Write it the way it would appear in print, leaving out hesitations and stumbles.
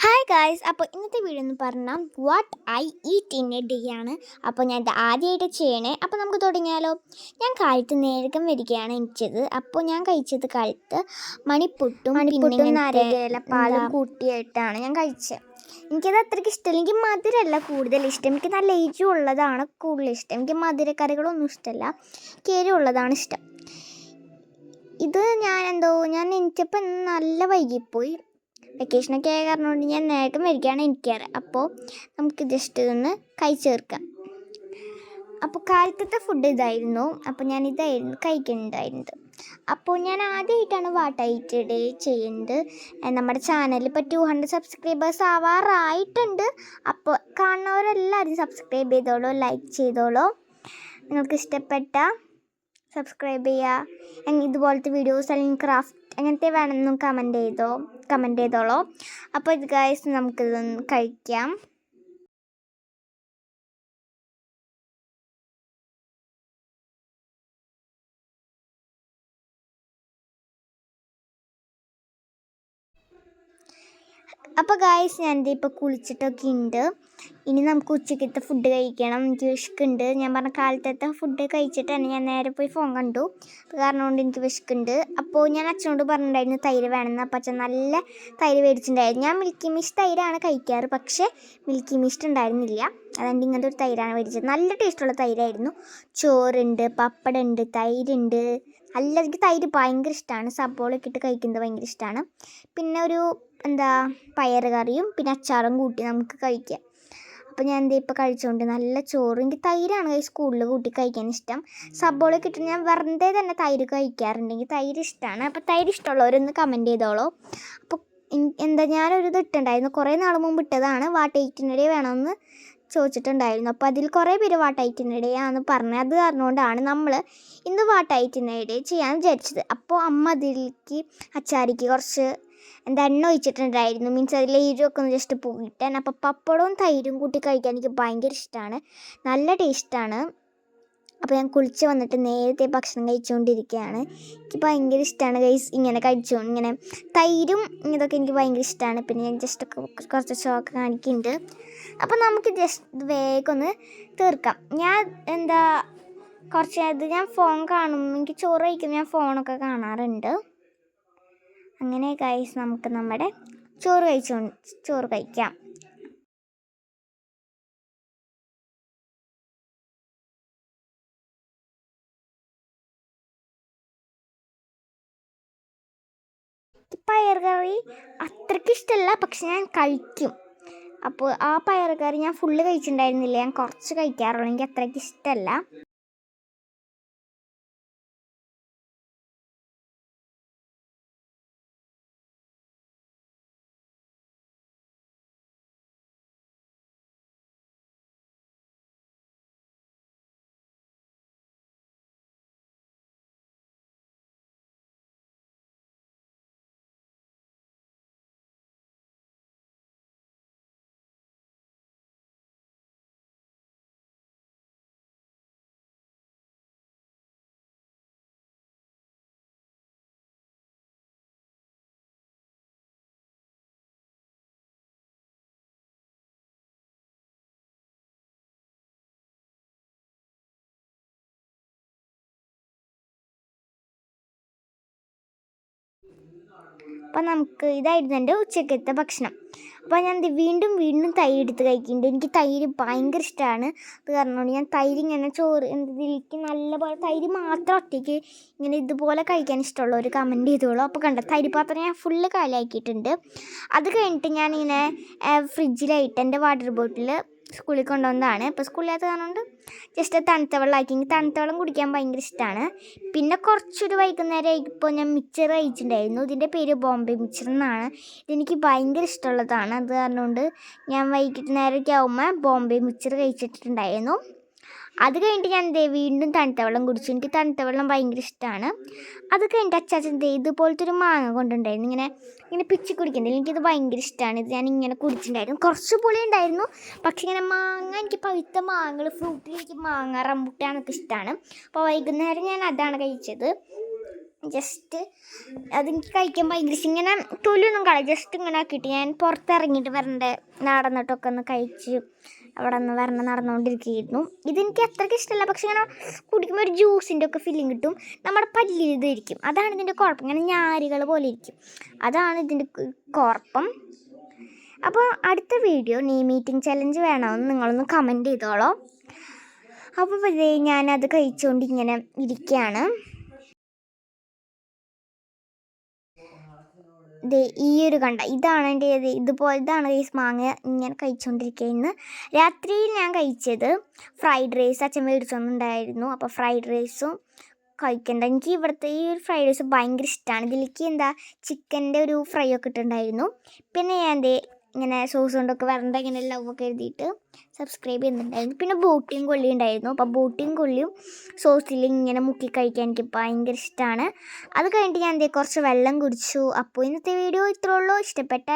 Hi guys, അപ്പോൾ ഇന്നത്തെ video എന്ന് പറഞ്ഞാൽ what I eat in A day ആണ്. അപ്പോൾ ഞാൻ ഇത് ആദ്യമായിട്ട് ചെയ്യണേ. അപ്പോൾ നമുക്ക് തുടങ്ങിയാലോ. ഞാൻ കാലത്ത് നേരകം വരികയാണ് എനിച്ചത്. അപ്പോൾ ഞാൻ കഴിച്ചത് കാലത്ത് മണിപ്പുട്ടും നാരകയില പാലും കൂട്ടിയായിട്ടാണ് ഞാൻ കഴിച്ചത്. എനിക്കത് അത്രയ്ക്ക് ഇഷ്ടമല്ല. എനിക്ക് മധുരമല്ല കൂടുതൽ ഇഷ്ടം, എനിക്ക് നല്ല എരിവുള്ളതാണ് കൂടുതൽ ഇഷ്ടം. എനിക്ക് മധുരക്കറികളൊന്നും ഇഷ്ടമല്ല, എരിവുള്ളതാണ് ഇഷ്ടം. ഇത് ഞാൻ എനിക്കപ്പോൾ നല്ല വൈകിപ്പോയി. വെക്കേഷനൊക്കെ ആയ കാരണം കൊണ്ട് ഞാൻ നേരത്തെ വരികയാണ് എനിക്കാറ്. അപ്പോൾ നമുക്ക് ജസ്റ്റ് ഇതൊന്ന് കഴിച്ചേർക്കാം. അപ്പോൾ കാലത്തത്തെ ഫുഡ് ഇതായിരുന്നു. അപ്പോൾ ഞാൻ ഇതായിരുന്നു കഴിക്കുന്നുണ്ടായിരുന്നത്. അപ്പോൾ ഞാൻ ആദ്യമായിട്ടാണ് what I eat A day ചെയ്യുന്നത്. നമ്മുടെ ചാനലിൽ ഇപ്പോൾ 200 സബ്സ്ക്രൈബേഴ്സ് ആവാറായിട്ടുണ്ട്. അപ്പോൾ കാണുന്നവരെല്ലാവരും സബ്സ്ക്രൈബ് ചെയ്തോളൂ, ലൈക്ക് ചെയ്തോളൂ. നിങ്ങൾക്ക് ഇഷ്ടപ്പെട്ട സബ്സ്ക്രൈബ് ചെയ്യുക. ഇതുപോലത്തെ വീഡിയോസ് അല്ലെങ്കിൽ ക്രാഫ്റ്റ് അങ്ങനത്തെ വേണമെന്നും കമൻറ്റ് ചെയ്തോളൂ. അപ്പോൾ ഇത് ഗൈസ് നമുക്കിതൊന്ന് കഴിക്കാം. അപ്പോൾ ഗായ്സ് ഞാനിത് ഇപ്പോൾ കുളിച്ചിട്ടൊക്കെ ഉണ്ട്. ഇനി നമുക്ക് ഉച്ചക്കത്തെ ഫുഡ് കഴിക്കണം. എനിക്ക് വിശക്കുണ്ട്. ഞാൻ പറഞ്ഞ കാലത്തത്തെ ഫുഡ് കഴിച്ചിട്ടാണ് ഞാൻ നേരെ പോയി ഫോൺ കണ്ടു. കാരണം കൊണ്ട് എനിക്ക് വിശക്കുണ്ട്. അപ്പോൾ ഞാൻ അച്ഛനോട് പറഞ്ഞിട്ടുണ്ടായിരുന്നു തൈര് വേണമെന്ന്. അപ്പോൾ അച്ഛൻ നല്ല തൈര് മേടിച്ചിട്ടുണ്ടായിരുന്നു. ഞാൻ മിൽക്കി മിസ്റ്റ് തൈരാണ് കഴിക്കാറ്, പക്ഷേ മിൽക്കി മിസ്റ്റ് ഉണ്ടായിരുന്നില്ല. അതുകൊണ്ട് ഇങ്ങനത്തെ ഒരു തൈരാണ് മേടിച്ചത്. നല്ല ടേസ്റ്റുള്ള തൈരായിരുന്നു. ചോറുണ്ട്, പപ്പടമുണ്ട്, തൈരുണ്ട്. എനിക്ക് തൈര് ഭയങ്കര ഇഷ്ടമാണ്. സബോളയൊക്കെ ഇട്ട് കഴിക്കുന്നത് ഭയങ്കര ഇഷ്ടമാണ്. പിന്നെ ഒരു പയറ് കറിയും പിന്നെ അച്ചാറും കൂട്ടി നമുക്ക് കഴിക്കാം. അപ്പോൾ ഞാൻ ഇപ്പോൾ കഴിച്ചുകൊണ്ട് നല്ല ചോറ്. എനിക്ക് തൈരാണ് സ്കൂളിൽ കൂട്ടി കഴിക്കാൻ ഇഷ്ടം. സബോളയൊക്കെ ഇട്ട് ഞാൻ വെറുതെ തന്നെ തൈര് കഴിക്കാറുണ്ട്. എനിക്ക് തൈര് ഇഷ്ടമാണ്. അപ്പോൾ തൈര് ഇഷ്ടമുള്ളവരൊന്ന് കമൻറ്റ് ചെയ്തോളൂ. അപ്പോൾ ഞാനൊരു ഇത് ഇട്ടുണ്ടായിരുന്നു, കുറേ നാൾ മുമ്പ് ഇട്ടതാണ്. What I eat in A day വേണമെന്ന് ചോദിച്ചിട്ടുണ്ടായിരുന്നു. അപ്പോൾ അതിൽ കുറേ പേര് what I eat in A day ആണെന്ന് പറഞ്ഞത്. അത് കാരണമുകൊണ്ടാണ് നമ്മൾ ഇന്ന് what I eat in A day ചെയ്യാൻ വിചാരിച്ചത്. അപ്പോൾ അമ്മ അതിലേക്ക് അച്ചാറിക്ക് കുറച്ച് എണ്ണ ഒഴിച്ചിട്ടുണ്ടായിരുന്നു. മീൻസ് അതിൽ എരിവൊക്കെ ഒന്ന് ജസ്റ്റ് പോയിട്ടാൻ. അപ്പോൾ പപ്പടവും തൈരും കൂട്ടി കഴിക്കാൻ എനിക്ക് ഭയങ്കര ഇഷ്ടമാണ്, നല്ല ടേസ്റ്റാണ്. അപ്പോൾ ഞാൻ കുളിച്ച് വന്നിട്ട് നേരത്തെ ഭക്ഷണം കഴിച്ചുകൊണ്ടിരിക്കുകയാണ്. എനിക്ക് ഭയങ്കര ഇഷ്ടമാണ് ഗൈസ് ഇങ്ങനെ ഇങ്ങനെ തൈരും ഇതൊക്കെ എനിക്ക് ഭയങ്കര ഇഷ്ടമാണ്. പിന്നെ ഞാൻ ജസ്റ്റ് കുറച്ച് ഷോക്ക് കാണിക്കുന്നുണ്ട്. അപ്പോൾ നമുക്ക് ജസ്റ്റ് വേഗം ഒന്ന് തീർക്കാം. ഞാൻ കുറച്ച് ഞാൻ ഫോൺ കാണും, എനിക്ക് ചോറ് കഴിക്കും, ഞാൻ ഫോണൊക്കെ കാണാറുണ്ട്. അങ്ങനെ ഗൈസ് നമുക്ക് നമ്മുടെ ചോറ് കഴിക്കാം. പയർ കറി അത്രയ്ക്ക് ഇഷ്ടമല്ല, പക്ഷെ ഞാൻ കഴിക്കും. അപ്പോൾ ആ പയർ കറി ഞാൻ ഫുള്ള് കഴിച്ചിട്ടുണ്ടായിരുന്നില്ല, ഞാൻ കുറച്ച് കഴിക്കാറുള്ളൂ. എനിക്ക് അത്രയ്ക്ക് ഇഷ്ടമല്ല. അപ്പോൾ നമുക്ക് ഇതായിരുന്നു എൻ്റെ ഉച്ചക്കത്തെ ഭക്ഷണം. അപ്പോൾ ഞാൻ വീണ്ടും തൈര് എടുത്ത് കഴിക്കുന്നുണ്ട്. എനിക്ക് തൈര് ഭയങ്കര ഇഷ്ടമാണ്. അത് കാരണം ഞാൻ തൈര് ഇങ്ങനെ ഇതിലേക്ക് നല്ലപോലെ തൈര് മാത്രം ഒറ്റയ്ക്ക് ഇങ്ങനെ ഇതുപോലെ കഴിക്കാൻ ഇഷ്ടമുള്ളവർ കമൻറ്റ് ചെയ്തോളൂ. അപ്പോൾ തൈര് പാത്രം ഞാൻ ഫുള്ള് കാലിയാക്കിയിട്ടുണ്ട്. അത് കഴിഞ്ഞിട്ട് ഞാനിങ്ങനെ ഫ്രിഡ്ജിലായിട്ട് എൻ്റെ വാട്ടർ ബോട്ടിൽ സ്കൂളിൽ കൊണ്ടുവന്നതാണ്. ഇപ്പോൾ സ്കൂളിലകത്ത് കാണുന്നുണ്ട്. ജസ്റ്റ് തണുത്ത വെള്ളമാക്കി, തണുത്ത വെള്ളം കുടിക്കാൻ ഭയങ്കര ഇഷ്ടമാണ്. പിന്നെ കുറച്ചൊരു വൈകുന്നേരം ഇപ്പോൾ ഞാൻ മിക്സർ കഴിച്ചിട്ടുണ്ടായിരുന്നു. ഇതിൻ്റെ പേര് ബോംബെ മിക്സർ എന്നാണ്. ഇതെനിക്ക് ഭയങ്കര ഇഷ്ടമുള്ളതാണ്. അത് കാരണം കൊണ്ട് ഞാൻ വൈകുന്നേരമൊക്കെ ആകുമ്പോൾ ബോംബെ മിക്സർ കഴിച്ചിട്ടുണ്ടായിരുന്നു. അത് കഴിഞ്ഞിട്ട് ഞാൻ വീണ്ടും തണുത്ത വെള്ളം കുടിച്ചു. എനിക്ക് തണുത്ത വെള്ളം ഭയങ്കര ഇഷ്ടമാണ്. അത് കഴിഞ്ഞിട്ട് അച്ചാച്ചൻ ഇതുപോലത്തെ ഒരു മാങ്ങ കൊണ്ടുണ്ടായിരുന്നു. ഇങ്ങനെ പിച്ചി കുടിക്കുന്നില്ല, എനിക്കിത് ഭയങ്കര ഇഷ്ടമാണ്. ഇത് ഞാൻ ഇങ്ങനെ കുടിച്ചിട്ടുണ്ടായിരുന്നു. കുറച്ച് പുളി ഉണ്ടായിരുന്നു, പക്ഷേ ഇങ്ങനെ മാങ്ങ, എനിക്ക് പഴുത്ത മാങ്ങകൾ, ഫ്രൂട്ടിൽ എനിക്ക് മാങ്ങ, റംബൂട്ടാനൊക്കെ ഇഷ്ടമാണ്. അപ്പോൾ വൈകുന്നേരം ഞാൻ അതാണ് കഴിച്ചത്. ജസ്റ്റ് അതെനിക്ക് കഴിക്കാൻ ഭയങ്കര ഇഷ്ടം. ഇങ്ങനെ തൊലിയൊന്നും കളയും, ജസ്റ്റ് ഇങ്ങനെ ആക്കിയിട്ട് ഞാൻ പുറത്തിറങ്ങിയിട്ട് വരണ്ടേ നടന്നിട്ടൊക്കെ ഒന്ന് കഴിച്ച് അവിടെ നിന്ന് നടന്നുകൊണ്ടിരിക്കുകയായിരുന്നു. ഇതെനിക്ക് അത്രയ്ക്ക് ഇഷ്ടമല്ല, പക്ഷെ ഇങ്ങനെ കുടിക്കുമ്പോൾ ഒരു ജ്യൂസിൻ്റെ ഒക്കെ ഫീലിംഗ് കിട്ടും. നമ്മുടെ പല്ലിൽ ഇത് ഇരിക്കും, അതാണ് ഇതിൻ്റെ കുഴപ്പം. ഇങ്ങനെ ഞാരുകൾ പോലെ ഇരിക്കും, അതാണ് ഇതിൻ്റെ കുഴപ്പം. അപ്പോൾ അടുത്ത വീഡിയോ നെയിം മീറ്റിംഗ് ചലഞ്ച് വേണമെന്ന് നിങ്ങളൊന്ന് കമൻറ്റ് ചെയ്തോളൂ. അപ്പോൾ ഞാനത് കഴിച്ചുകൊണ്ട് ഇങ്ങനെ ഇരിക്കുകയാണ്. ഈ ഒരു കണ്ട ഇതാണ് എൻ്റെ ഇതാണ് റൈസ് മാങ്ങ ഇങ്ങനെ കഴിച്ചുകൊണ്ടിരിക്കുകയെന്ന്. രാത്രിയിൽ ഞാൻ കഴിച്ചത് ഫ്രൈഡ് റൈസ് അച്ഛൻ മേടിച്ചൊന്നുണ്ടായിരുന്നു. അപ്പോൾ ഫ്രൈഡ് റൈസും കഴിക്കണ്ട, എനിക്ക് ഇവിടുത്തെ ഈ ഒരു ഫ്രൈഡ് റൈസ് ഭയങ്കര ഇഷ്ടമാണ്. ഇതിലേക്ക് ചിക്കൻ്റെ ഒരു ഫ്രൈ ഒക്കെ ഇട്ടുണ്ടായിരുന്നു. പിന്നെ ഞാൻ ഇങ്ങനെ സോസ് കൊണ്ടൊക്കെ വരണ്ട ഇങ്ങനെ ലവൊക്കെ എഴുതിയിട്ട് സബ്സ്ക്രൈബ് ചെയ്യുന്നുണ്ടായിരുന്നു. പിന്നെ ബോട്ടിയും കൊള്ളി ഉണ്ടായിരുന്നു. അപ്പോൾ ബോട്ടിയും കൊള്ളിയും സോസിൽ ഇങ്ങനെ മുക്കി കഴിക്കാൻ എനിക്ക് ഭയങ്കര ഇഷ്ടമാണ്. അത് കഴിഞ്ഞിട്ട് ഞാൻ കുറച്ച് വെള്ളം കുടിച്ചു. അപ്പോൾ ഇന്നത്തെ വീഡിയോ ഇത്രേ ഉള്ളൂ. ഇഷ്ടപ്പെട്ട